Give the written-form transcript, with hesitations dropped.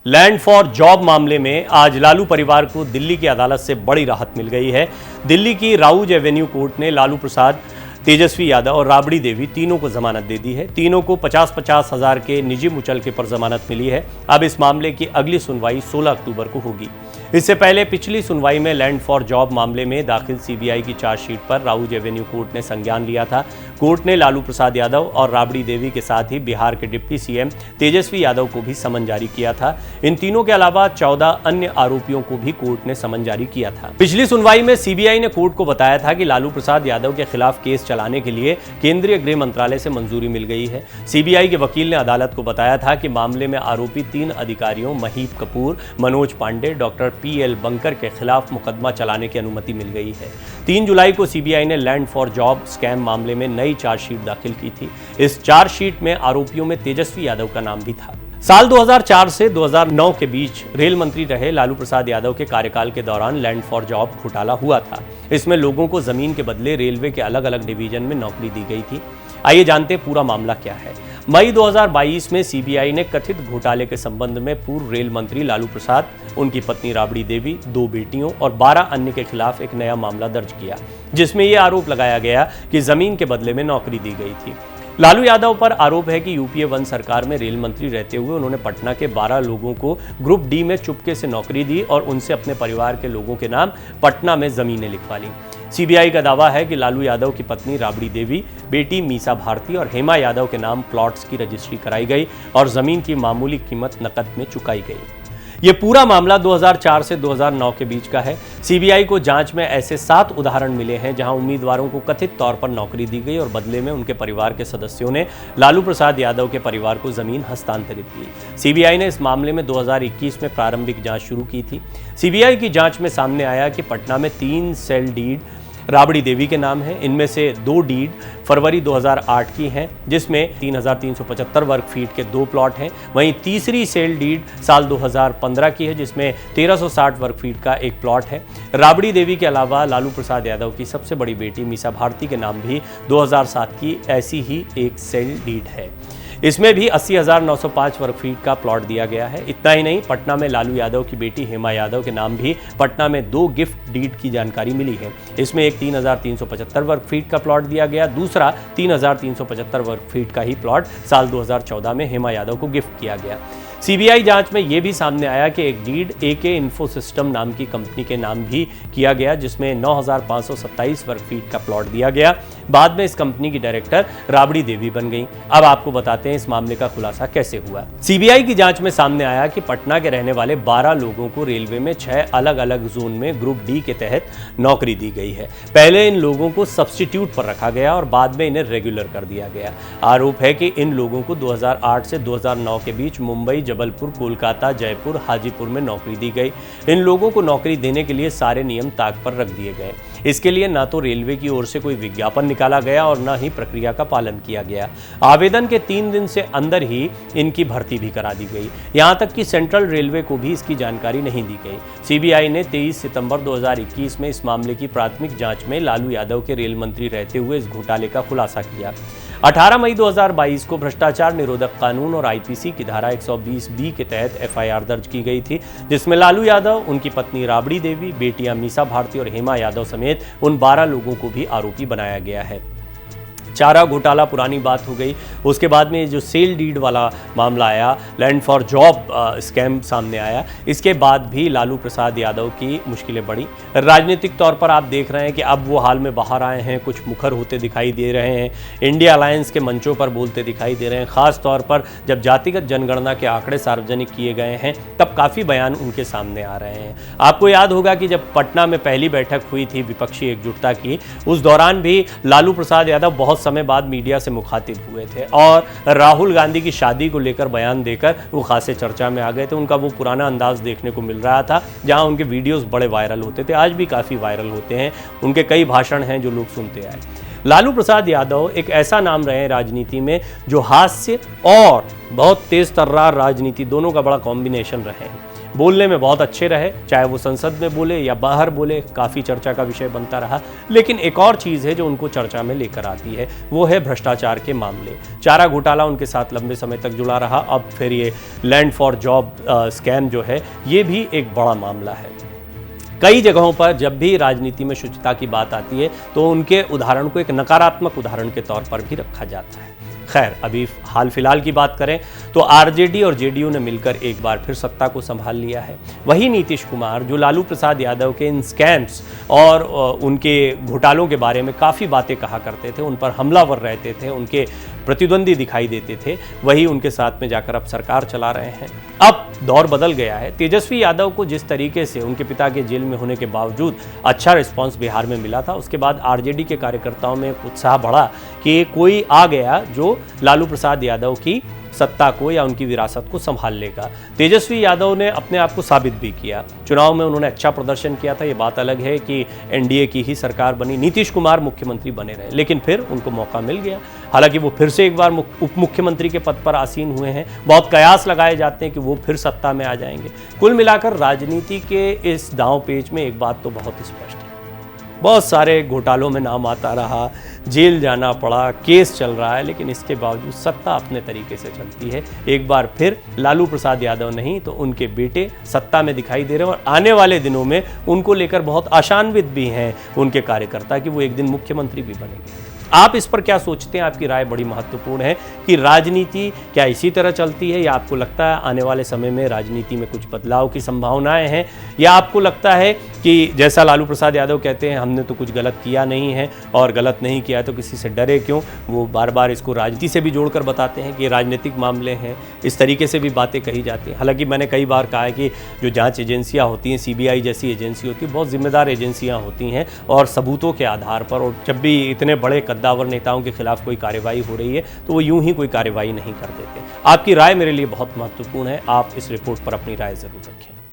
Land for job मामले में आज लालू परिवार को दिल्ली की अदालत से बड़ी राहत मिल गई है। दिल्ली की राउज एवेन्यू कोर्ट ने लालू प्रसाद, तेजस्वी यादव और राबड़ी देवी तीनों को जमानत दे दी है। तीनों को 50-50 हजार के निजी मुचलके पर जमानत मिली है। अब इस मामले की अगली सुनवाई 16 अक्टूबर को होगी। इससे पहले पिछली सुनवाई में लैंड फॉर जॉब मामले में दाखिल सीबीआई की चार्जशीट पर राउज एवेन्यू कोर्ट ने संज्ञान लिया था। कोर्ट ने लालू प्रसाद यादव और राबड़ी देवी के साथ ही बिहार के डिप्टी सीएम तेजस्वी यादव को भी समन जारी किया था। इन तीनों के अलावा 14 अन्य आरोपियों को भी कोर्ट ने समन जारी किया था। पिछली सुनवाई में सीबीआई ने कोर्ट को बताया था कि लालू प्रसाद यादव के खिलाफ केस चलाने के लिए केंद्रीय गृह मंत्रालय से मंजूरी मिल गई है। सीबीआई के वकील ने अदालत को बताया था कि मामले में आरोपी 3 अधिकारियों महीप कपूर, मनोज पांडे, डॉक्टर पीएल बंकर के खिलाफ मुकदमा चलाने की अनुमति मिल गई है। 3 जुलाई को सीबीआई ने लैंड फॉर जॉब स्कैम मामले में नई चार्जशीट दाखिल की थी। इस चार्जशीट में आरोपियों में तेजस्वी यादव का नाम भी था। साल 2004 से 2009 के बीच रेल मंत्री रहे लालू प्रसाद यादव के कार्यकाल के दौरान लैंड फॉर जॉब घोटाला हुआ था। इसमें लोगों को जमीन के बदले रेलवे के अलग अलग डिवीजन में नौकरी दी गई थी। आइए जानते हैं पूरा मामला क्या है। मई 2022 में सीबीआई ने कथित घोटाले के संबंध में पूर्व रेल मंत्री लालू प्रसाद, उनकी पत्नी राबड़ी देवी, 2 बेटियों और 12 अन्य के खिलाफ एक नया मामला दर्ज किया, जिसमें यह आरोप लगाया गया कि जमीन के बदले में नौकरी दी गई थी। लालू यादव पर आरोप है कि यूपीए 1 सरकार में रेल मंत्री रहते हुए उन्होंने पटना के 12 लोगों को ग्रुप डी में चुपके से नौकरी दी और उनसे अपने परिवार के लोगों के नाम पटना में जमीनें लिखवा ली। सीबीआई का दावा है कि लालू यादव की पत्नी राबड़ी देवी, बेटी मीसा भारती और हेमा यादव के नाम प्लॉट्स की रजिस्ट्री कराई गई और जमीन की मामूली कीमत नकद में चुकाई गई। ये पूरा मामला 2004 से 2009 के बीच का है। सीबीआई को जांच में ऐसे 7 उदाहरण मिले हैं जहां उम्मीदवारों को कथित तौर पर नौकरी दी गई और बदले में उनके परिवार के सदस्यों ने लालू प्रसाद यादव के परिवार को जमीन हस्तांतरित की। सीबीआई ने इस मामले में 2021 में प्रारंभिक जांच शुरू की थी। सीबीआई की जांच में सामने आया कि पटना में 3 सेल डीड राबड़ी देवी के नाम हैं। इनमें से 2 डीड फरवरी 2008 की हैं, जिसमें 3375 वर्ग फीट के 2 प्लॉट हैं। वहीं तीसरी सेल डीड साल 2015 की है, जिसमें 1360 वर्ग फीट का एक प्लॉट है। राबड़ी देवी के अलावा लालू प्रसाद यादव की सबसे बड़ी बेटी मीसा भारती के नाम भी 2007 की ऐसी ही एक सेल डीड है। इसमें भी 80,905 वर्ग फीट का प्लॉट दिया गया है। इतना ही नहीं, पटना में लालू यादव की बेटी हेमा यादव के नाम भी पटना में 2 गिफ्ट डीड की जानकारी मिली है। इसमें एक 3,375 वर्ग फीट का प्लॉट दिया गया, दूसरा 3,375 वर्ग फीट का ही प्लॉट साल 2014 में हेमा यादव को गिफ्ट किया गया। सीबीआई जांच में यह भी सामने आया कि एक डीड एके इन्फो सिस्टम नाम की कंपनी के नाम भी किया गया, जिसमें 9,527 वर्ग फीट का प्लॉट दिया गया। बाद में इस कंपनी की डायरेक्टर राबड़ी देवी बन गई। अब आपको बताते हैं इस मामले का खुलासा कैसे हुआ। सीबीआई की जांच में सामने आया कि पटना के रहने वाले 12 लोगों को रेलवे में 6 अलग अलग जोन में ग्रुप डी के तहत नौकरी दी गई है। पहले इन लोगों को सब्स्टिट्यूट पर रखा गया और बाद में इन्हें रेगुलर कर दिया गया। आरोप है कि इन लोगों को 2008 से 2009 के बीच मुंबई, जबलपुर, कोलकाता, जयपुर, हाजीपुर में नौकरी दी गई। इन लोगों को नौकरी देने के लिए सारे नियम ताक पर रख दिए गए। इसके लिए ना तो रेलवे की ओर से कोई विज्ञापन निकाला गया और ना ही प्रक्रिया का पालन किया गया। आवेदन के 3 दिन से अंदर ही इनकी भर्ती भी करा दी गई। यहां तक कि सेंट्रल रेलवे को भी इसकी जानकारी नहीं दी गई। सीबीआई ने 23 सितंबर 2021 में इस मामले की प्राथमिक जांच में लालू यादव के रेल मंत्री रहते हुए इस घोटाले का खुलासा किया। 18 मई 2022 को भ्रष्टाचार निरोधक कानून और आईपीसी की धारा 120B के तहत एफआईआर दर्ज की गई थी, जिसमें लालू यादव, उनकी पत्नी राबड़ी देवी, बेटियां मीसा भारती और हेमा यादव समेत उन 12 लोगों को भी आरोपी बनाया गया है। चारा घोटाला पुरानी बात हो गई। उसके बाद में जो सेल डीड वाला मामला आया, लैंड फॉर जॉब स्कैम सामने आया, इसके बाद भी लालू प्रसाद यादव की मुश्किलें बढ़ी। राजनीतिक तौर पर आप देख रहे हैं कि अब वो हाल में बाहर आए हैं, कुछ मुखर होते दिखाई दे रहे हैं, इंडिया अलायंस के मंचों पर बोलते दिखाई दे रहे हैं। खास तौर पर जब जातिगत जनगणना के आंकड़े सार्वजनिक किए गए हैं, तब काफ़ी बयान उनके सामने आ रहे हैं। आपको याद होगा कि जब पटना में पहली बैठक हुई थी विपक्षी एकजुटता की, उस दौरान भी लालू प्रसाद यादव बहुत समय बाद मीडिया से मुखातिब हुए थे और राहुल गांधी की शादी को लेकर बयान देकर वो खासे चर्चा में आ गए थे। उनका वो पुराना अंदाज देखने को मिल रहा था, जहां उनके वीडियोस बड़े वायरल होते थे, आज भी काफ़ी वायरल होते हैं। उनके कई भाषण हैं जो लोग सुनते आए। लालू प्रसाद यादव एक ऐसा नाम रहे हैं राजनीति में जो हास्य और बहुत तेज तर्रार राजनीति दोनों का बड़ा कॉम्बिनेशन रहे हैं। बोलने में बहुत अच्छे रहे, चाहे वो संसद में बोले या बाहर बोले, काफ़ी चर्चा का विषय बनता रहा। लेकिन एक और चीज़ है जो उनको चर्चा में लेकर आती है, वो है भ्रष्टाचार के मामले। चारा घोटाला उनके साथ लंबे समय तक जुड़ा रहा। अब फिर ये लैंड फॉर जॉब स्कैम जो है, ये भी एक बड़ा मामला है। कई जगहों पर जब भी राजनीति में शुचिता की बात आती है तो उनके उदाहरण को एक नकारात्मक उदाहरण के तौर पर भी रखा जाता है। खैर, अभी हाल फिलहाल की बात करें तो आरजेडी और जेडीयू ने मिलकर एक बार फिर सत्ता को संभाल लिया है। वही नीतीश कुमार, जो लालू प्रसाद यादव के इन स्कैम्स और उनके घोटालों के बारे में काफ़ी बातें कहा करते थे, उन पर हमलावर रहते थे, उनके प्रतिद्वंदी दिखाई देते थे, वही उनके साथ में जाकर अब सरकार चला रहे हैं। अब दौर बदल गया है। तेजस्वी यादव को जिस तरीके से उनके पिता के जेल में होने के बावजूद अच्छा रिस्पांस बिहार में मिला था, उसके बाद आरजेडी के कार्यकर्ताओं में उत्साह बढ़ा कि कोई आ गया जो लालू प्रसाद यादव की सत्ता को या उनकी विरासत को संभाल लेगा। तेजस्वी यादव ने अपने आप को साबित भी किया। चुनाव में उन्होंने अच्छा प्रदर्शन किया था। ये बात अलग है कि एनडीए की ही सरकार बनी, नीतीश कुमार मुख्यमंत्री बने रहे, लेकिन फिर उनको मौका मिल गया। हालांकि वो फिर से एक बार उप मुख्यमंत्री के पद पर आसीन हुए हैं। बहुत कयास लगाए जाते हैं कि वो फिर सत्ता में आ जाएंगे। कुल मिलाकर राजनीति के इस दांव पेच में एक बात तो बहुत स्पष्ट है, बहुत सारे घोटालों में नाम आता रहा, जेल जाना पड़ा, केस चल रहा है, लेकिन इसके बावजूद सत्ता अपने तरीके से चलती है। एक बार फिर लालू प्रसाद यादव नहीं तो उनके बेटे सत्ता में दिखाई दे रहे हैं और आने वाले दिनों में उनको लेकर बहुत आशान्वित भी हैं उनके कार्यकर्ता कि वो एक दिन मुख्यमंत्री भी बनेंगे। आप इस पर क्या सोचते हैं? आपकी राय बड़ी महत्वपूर्ण है कि राजनीति क्या इसी तरह चलती है, या आपको लगता है आने वाले समय में राजनीति में कुछ बदलाव की संभावनाएं हैं, या आपको लगता है कि जैसा लालू प्रसाद यादव कहते हैं हमने तो कुछ गलत किया नहीं है और गलत नहीं किया तो किसी से डरे क्यों? वो बार बार इसको राजनीति से भी जोड़कर बताते हैं कि राजनीतिक मामले हैं, इस तरीके से भी बातें कही जाती हैं। हालांकि मैंने कई बार कहा है कि जो जांच एजेंसियां होती हैं, सीबीआई जैसी एजेंसी होती है, बहुत जिम्मेदार एजेंसियां होती हैं और सबूतों के आधार पर, और जब भी इतने बड़े कद्दावर नेताओं के खिलाफ कोई कार्रवाई हो रही है तो वो यूं ही कोई कार्रवाई नहीं कर देते। आपकी राय मेरे लिए बहुत महत्वपूर्ण है। आप इस रिपोर्ट पर अपनी राय जरूर रखें।